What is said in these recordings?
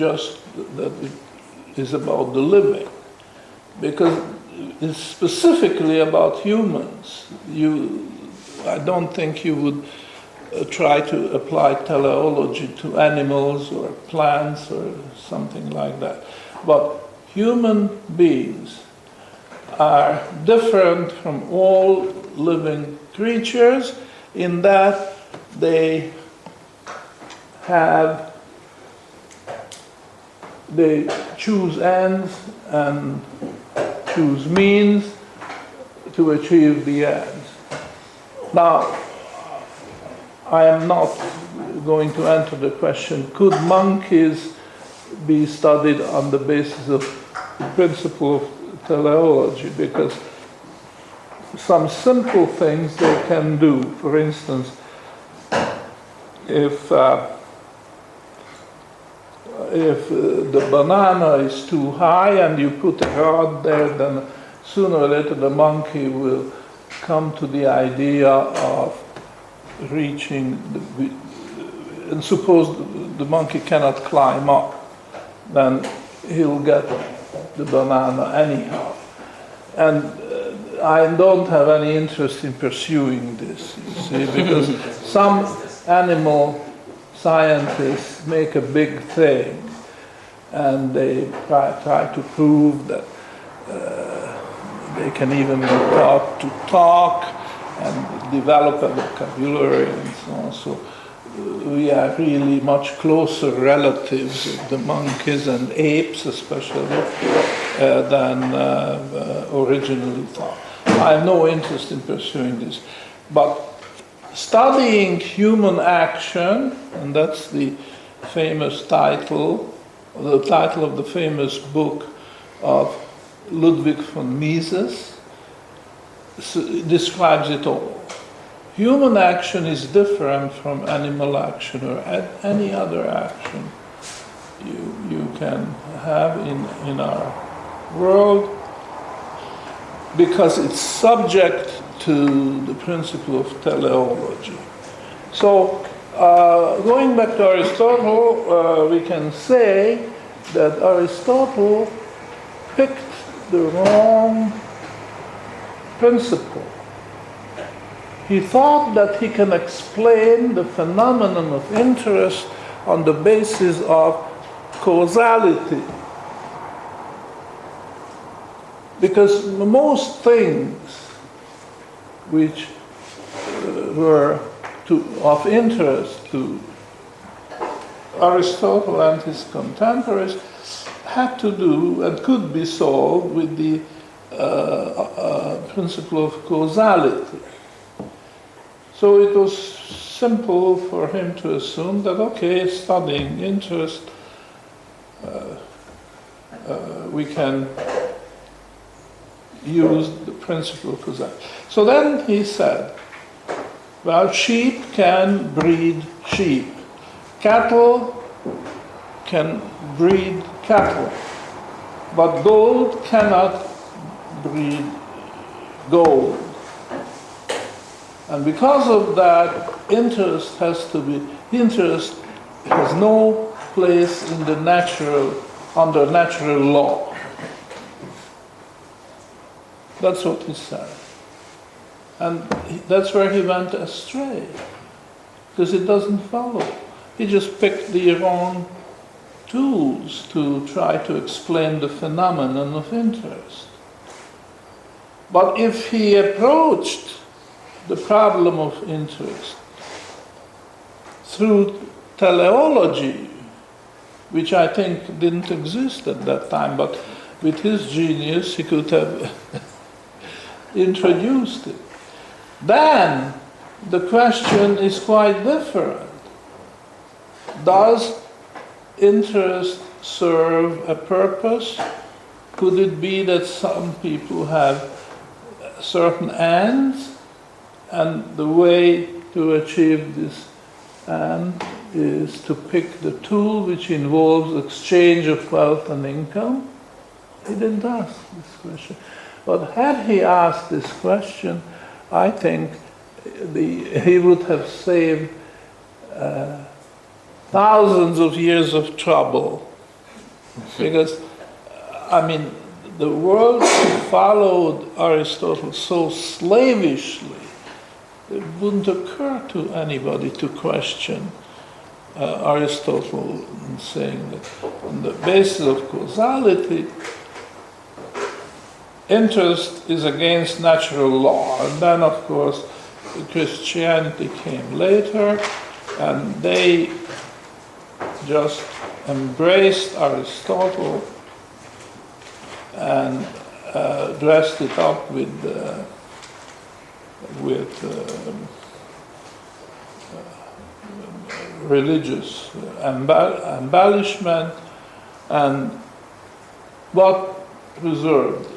just that it is about the living, because it's specifically about humans. I don't think you would try to apply teleology to animals or plants or something like that. But human beings are different from all living creatures in that they choose ends and choose means to achieve the ends. Now, I am not going to answer the question, could monkeys be studied on the basis of the principle of teleology? Because some simple things they can do. For instance, if the banana is too high and you put a rod there, then sooner or later the monkey will come to the idea of reaching and suppose the monkey cannot climb up, then he'll get the banana anyhow. And I don't have any interest in pursuing this, you see, because some animal scientists make a big thing and they try to prove that they can even be taught to talk and develop a vocabulary and so on. So we are really much closer relatives of the monkeys and apes especially than originally thought. I have no interest in pursuing this. But studying human action, and that's the famous title, the title of the famous book of Ludwig von Mises, describes it all. Human action is different from animal action or any other action you can have in our world, because it's subject to the principle of teleology. So, going back to Aristotle, we can say that Aristotle picked the wrong principle. He thought that he can explain the phenomenon of interest on the basis of causality. Because most things which were of interest to Aristotle and his contemporaries had to do and could be solved with the principle of causality. So it was simple for him to assume that, okay, studying interest, we can use the principle of causality. So then he said, well, sheep can breed sheep. Cattle can breed cattle. But gold cannot breed gold. And because of that, interest has no place in the under natural law. That's what he said. And that's where he went astray, because it doesn't follow. He just picked the wrong tools to try to explain the phenomenon of interest. But if he approached the problem of interest through teleology, which I think didn't exist at that time, but with his genius he could have introduced it, then the question is quite different. Does interest serve a purpose? Could it be that some people have certain ends, and the way to achieve this end is to pick the tool which involves exchange of wealth and income? He didn't ask this question. But had he asked this question, I think he would have saved thousands of years of trouble Because, I mean, the world followed Aristotle so slavishly, it wouldn't occur to anybody to question Aristotle in saying that on the basis of causality, interest is against natural law. And then, of course, Christianity came later, and they just embraced Aristotle and dressed it up with religious embellishment, and what preserved it.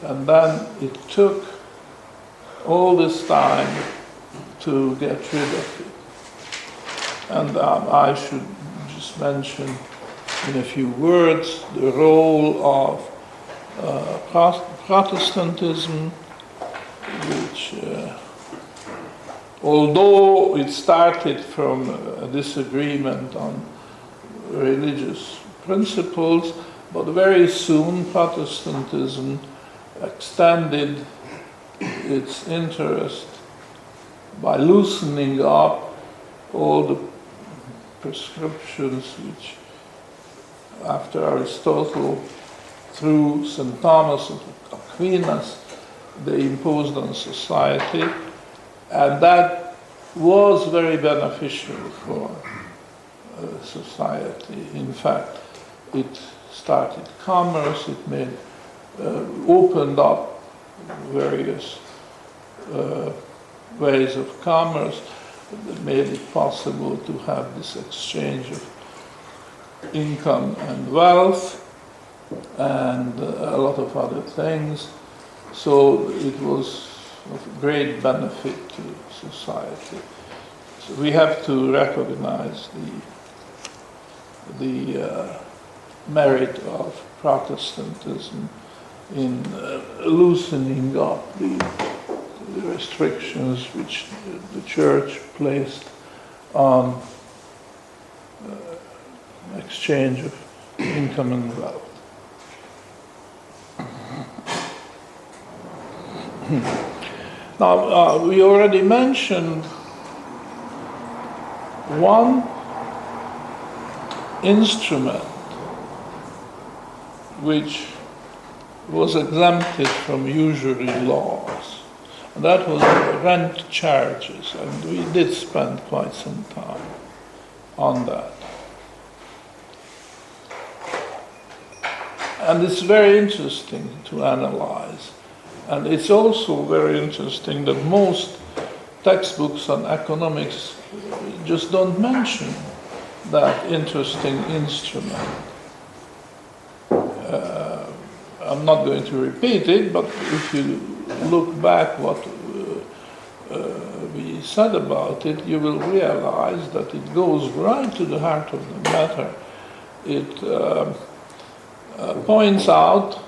And then it took all this time to get rid of it. And I should just mention in a few words the role of Protestantism, which, although it started from a disagreement on religious principles, but very soon Protestantism extended its interest by loosening up all the prescriptions which, after Aristotle, through St. Thomas of Aquinas, they imposed on society, and that was very beneficial for society. In fact, it started commerce, it made opened up various ways of commerce that made it possible to have this exchange of income and wealth and a lot of other things. So it was of great benefit to society. So we have to recognize the merit of Protestantism in loosening up the restrictions which the church placed on exchange of income and wealth. Now, we already mentioned one instrument which was exempted from usury laws, and that was rent charges, and we did spend quite some time on that. And it's very interesting to analyze. And it's also very interesting that most textbooks on economics just don't mention that interesting instrument. I'm not going to repeat it, but if you look back what we said about it, you will realize that it goes right to the heart of the matter. It points out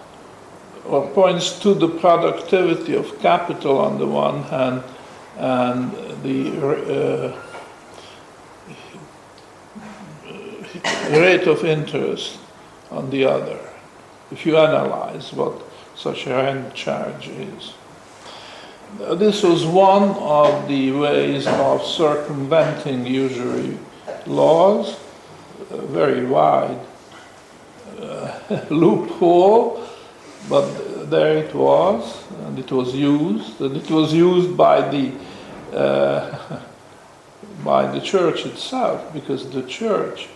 or points to the productivity of capital on the one hand and the rate of interest on the other, if you analyze what such a rent charge is. This was one of the ways of circumventing usury laws, a very wide loophole, but there it was, and it was used, by the church itself, because the church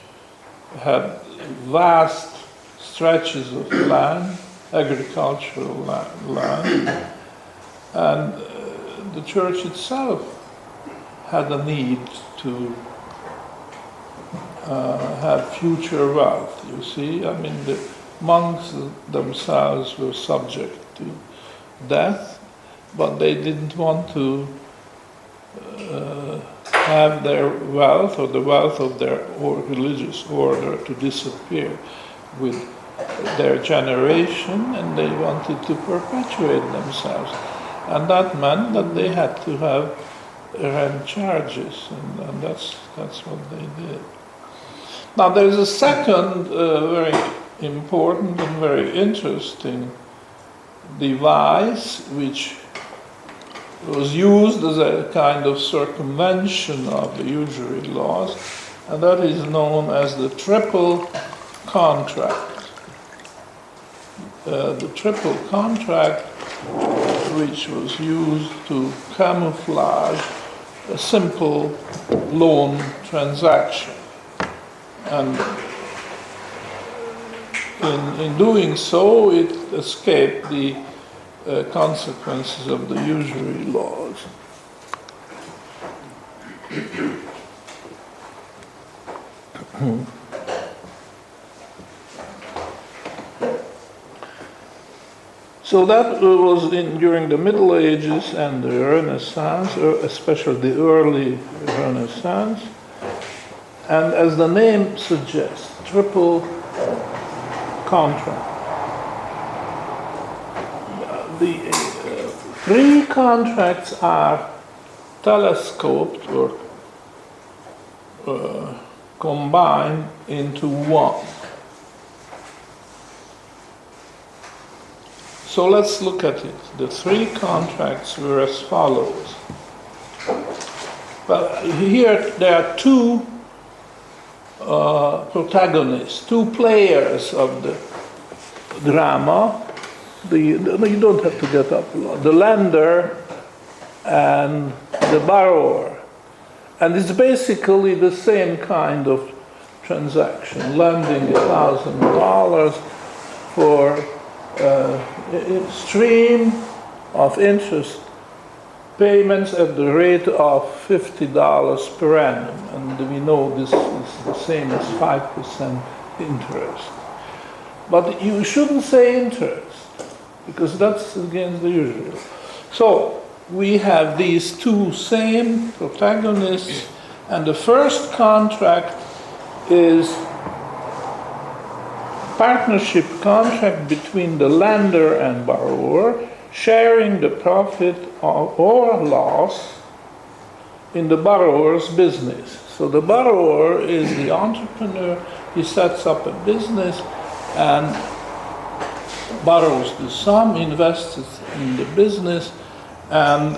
had vast stretches of land, agricultural land, and the church itself had a need to have future wealth, you see. I mean, the monks themselves were subject to death, but they didn't want to have their wealth or the wealth of their religious order to disappear with their generation, and they wanted to perpetuate themselves. And that meant that they had to have rent charges, and that's what they did. Now there's a second very important and very interesting device which was used as a kind of circumvention of the usury laws, and that is known as the triple contract. The triple contract, which was used to camouflage a simple loan transaction. And in doing so, it escaped the consequences of the usury laws. So that was during the Middle Ages and the Renaissance, especially the early Renaissance. And as the name suggests, triple contract. The three contracts are telescoped or combined into one. So let's look at it. The three contracts were as follows. Well, here there are two protagonists, two players of the drama. You don't have to get up a lot. The lender and the borrower. And it's basically the same kind of transaction, lending $1,000 for a stream of interest payments at the rate of $50 per annum. And we know this is the same as 5% interest. But you shouldn't say interest, because that's against the usual. So we have these two same protagonists, and the first contract is partnership contract between the lender and borrower, sharing the profit or loss in the borrower's business. So the borrower is the entrepreneur. He sets up a business and borrows the sum, invests it in the business, and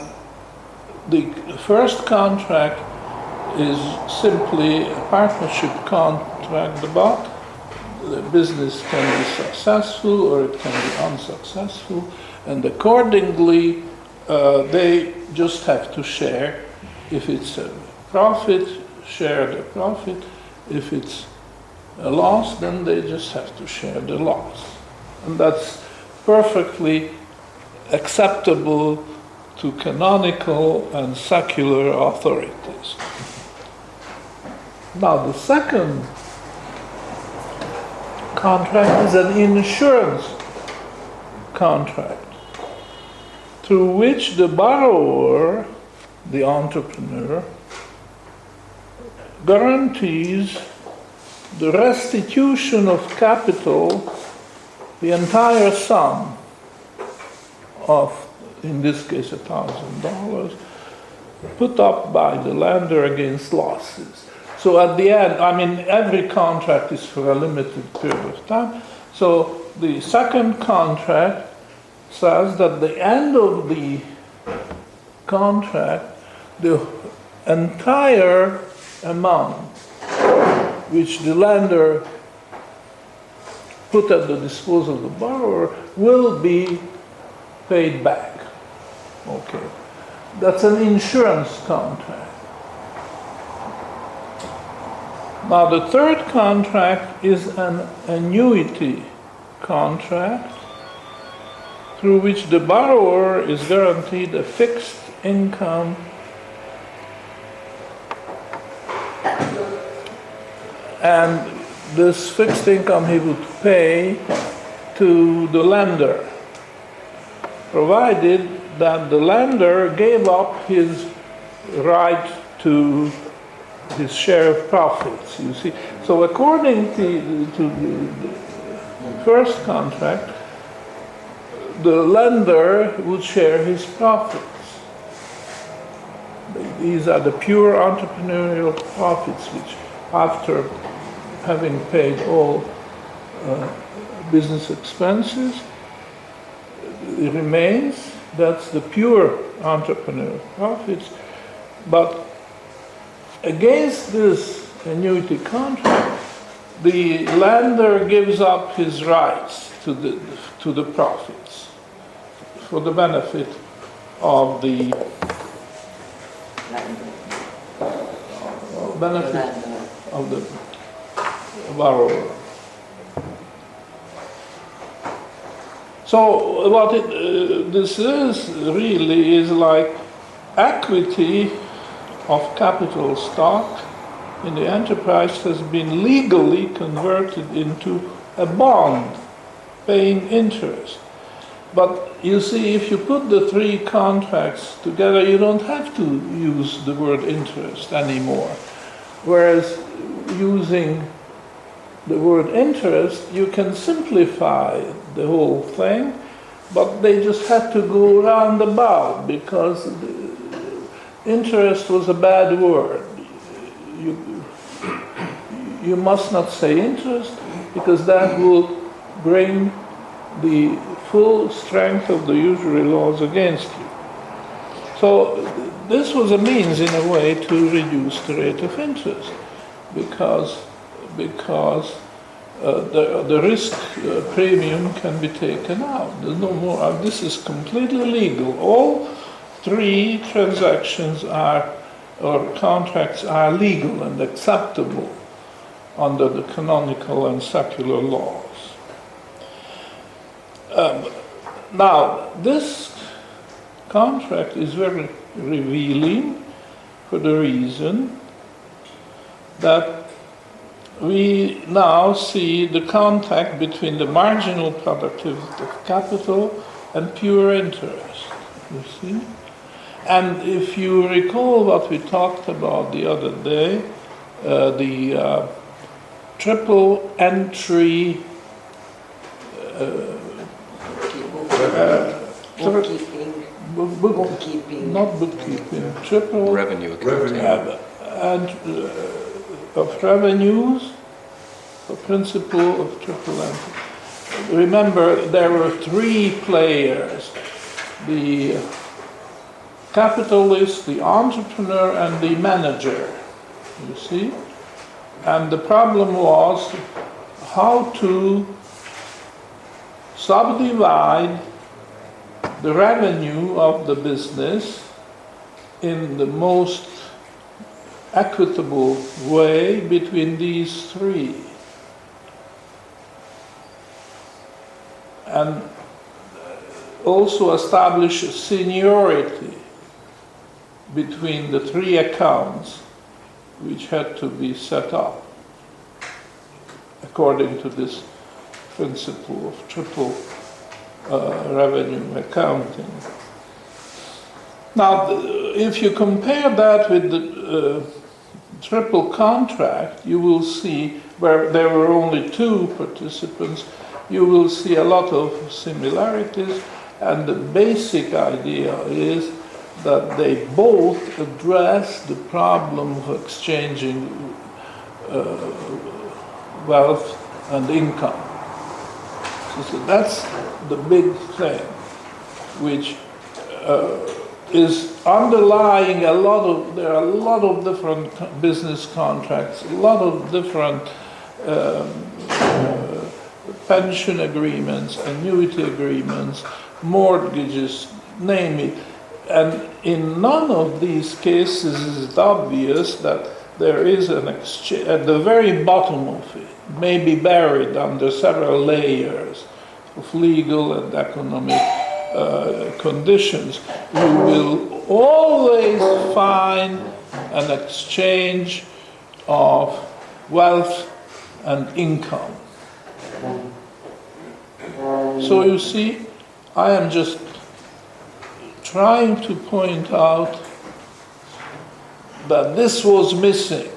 the first contract is simply a partnership contract about the business can be successful or it can be unsuccessful, and accordingly they just have to share. If it's a profit, share the profit. If it's a loss, then they just have to share the loss. And that's perfectly acceptable to canonical and secular authorities. Now, the second contract is an insurance contract through which the borrower, the entrepreneur, guarantees the restitution of capital, the entire sum of, in this case, $1,000, put up by the lender against losses. So at the end, every contract is for a limited period of time. So the second contract says that at the end of the contract, the entire amount which the lender put at the disposal of the borrower will be paid back. Okay. That's an insurance contract. Now, the third contract is an annuity contract through which the borrower is guaranteed a fixed income and this fixed income he would pay to the lender, provided that the lender gave up his right to his share of profits, you see. So according to the first contract, the lender would share his profits. These are the pure entrepreneurial profits, which after having paid all business expenses remains. That's the pure entrepreneur profits. But against this annuity contract, the lender gives up his rights to the profits for the benefit of the of the borrower. So what this is really is like equity of capital stock in the enterprise has been legally converted into a bond paying interest. But you see, if you put the three contracts together, you don't have to use the word interest anymore. Whereas using the word interest, you can simplify the whole thing, but they just had to go roundabout because interest was a bad word. You must not say interest because that will bring the full strength of the usury laws against you. So this was a means in a way to reduce the rate of interest because the risk premium can be taken out. There's no more. This is completely legal. All three transactions or contracts are legal and acceptable under the canonical and secular laws. Now, this contract is very revealing for the reason that we now see the contact between the marginal productivity of capital and pure interest, you see? And if you recall what we talked about the other day, the triple entry bookkeeping, not bookkeeping, triple revenue accounting, and of revenues, the principle of triple entry. Remember, there were three players: the capitalist, the entrepreneur, and the manager. You see, and the problem was how to subdivide the revenue of the business in the most equitable way between these three. And also establish a seniority between the three accounts which had to be set up according to this principle of triple revenue accounting. Now, if you compare that with the triple contract, you will see where there were only two participants, you will see a lot of similarities, and the basic idea is that they both address the problem of exchanging wealth and income. So that's the big thing, which is underlying there are a lot of different business contracts, a lot of different pension agreements, annuity agreements, mortgages, name it. And in none of these cases is it obvious that there is an exchange at the very bottom of it, maybe buried under several layers of legal and economic conditions. You will always find an exchange of wealth and income. So you see, I am just trying to point out that this was missing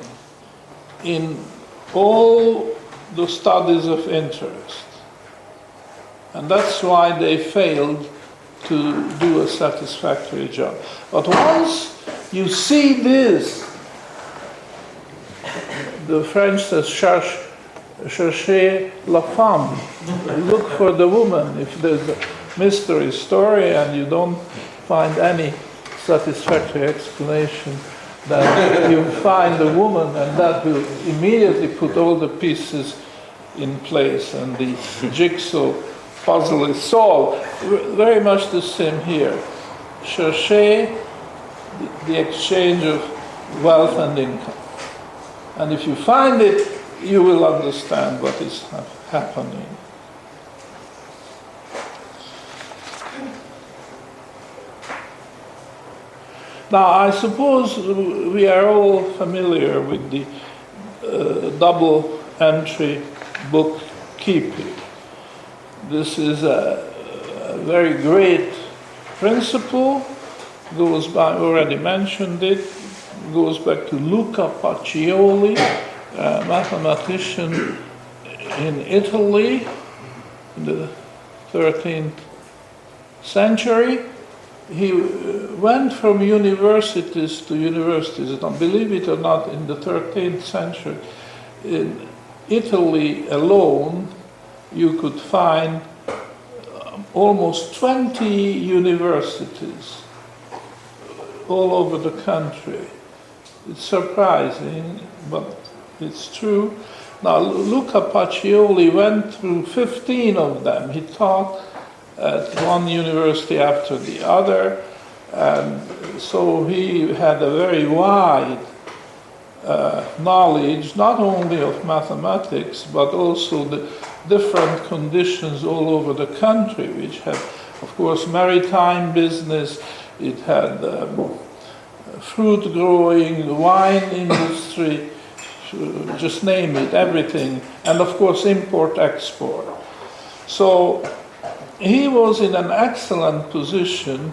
in all the studies of interest. And that's why they failed to do a satisfactory job. But once you see this, the French says cherche cherchez la femme. Look for the woman. If there's a mystery story and you don't find any satisfactory explanation, then you find the woman, and that will immediately put all the pieces in place, and the jigsaw puzzle is solved. Very much the same here. Cherchez the exchange of wealth and income. And if you find it, you will understand what is happening. Now, I suppose we are all familiar with the double entry bookkeeping. This is a very great principle, goes by, already mentioned it, goes back to Luca Pacioli, a mathematician in Italy in the 13th century. He went from universities to universities. Now, believe it or not, in the 13th century, in Italy alone, you could find almost 20 universities all over the country. It's surprising, but it's true. Now, Luca Pacioli went through 15 of them. He taught at one university after the other, and so he had a very wide knowledge, not only of mathematics, but also the different conditions all over the country, which had, of course, maritime business, it had fruit growing, the wine industry, just name it, everything, and of course import-export. So he was in an excellent position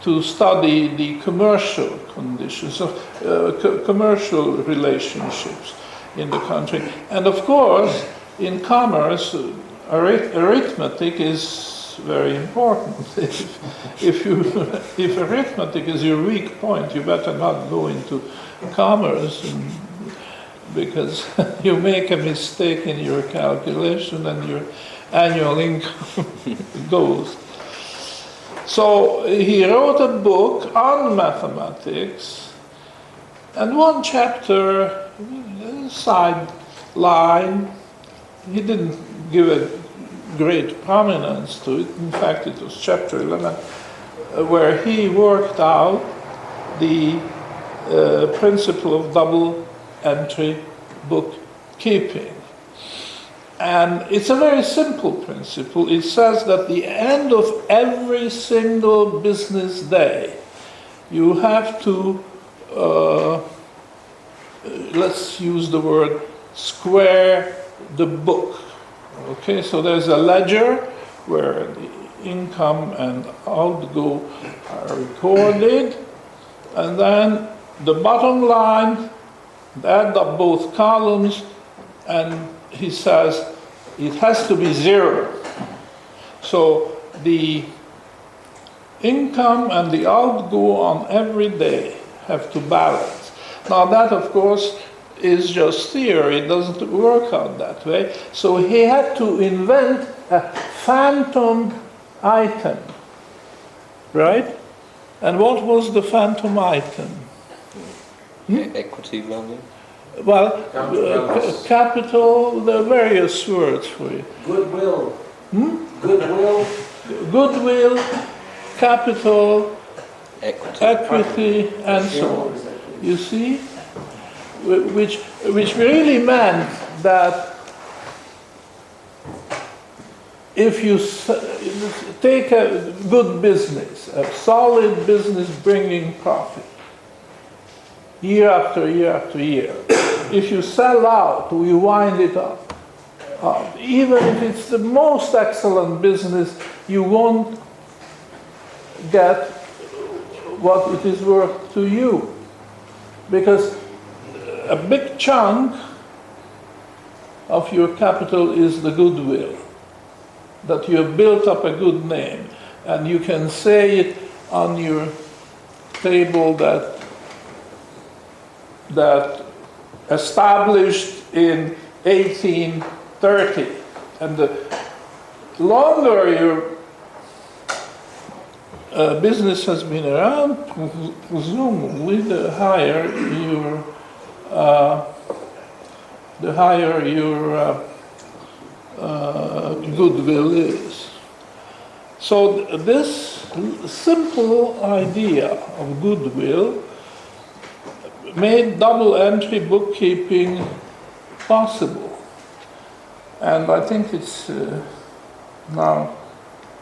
to study the commercial conditions of commercial relationships in the country. And of course, in commerce, arithmetic is very important. If arithmetic is your weak point, you better not go into commerce, because you make a mistake in your calculation and your annual income goes. So he wrote a book on mathematics, and one chapter, sideline, he didn't give a great prominence to it. In fact, it was chapter 11, where he worked out the principle of double entry bookkeeping. And it's a very simple principle. It says that at the end of every single business day, you have to, let's use the word, square the book. Okay, so there's a ledger where the income and outgo are recorded, and then the bottom line, add up both columns, and he says it has to be zero. So the income and the outgo on every day have to balance. Now that, of course, is just theory. It doesn't work out that way. So he had to invent a phantom item, right? And what was the phantom item? Equity value. Well, capital, there are various words for it. Goodwill. Goodwill. Goodwill, capital, equity, and so on. You see? Which really meant that if you take a good business, a solid business bringing profit, year after year after year, if you sell out, you wind it up. Even if it's the most excellent business, you won't get what it is worth to you. Because a big chunk of your capital is the goodwill, that you have built up a good name. And you can say it on your table that established in 1830. And the longer your business has been around, presumably the higher your goodwill is. So this simple idea of goodwill made double entry bookkeeping possible. And I think it's now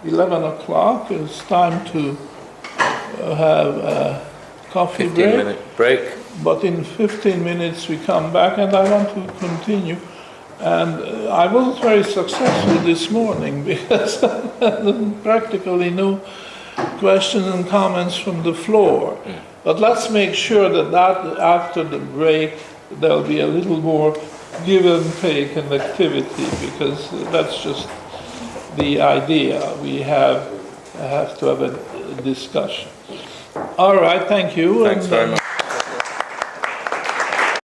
11 o'clock. It's time to have a coffee break. 15-minute break. But in 15 minutes we come back, and I want to continue. And I wasn't very successful this morning because I had practically no questions and comments from the floor. But let's make sure that after the break there'll be a little more give and take and activity, because that's just the idea. We have to have a discussion. All right, thank you. Thanks very much.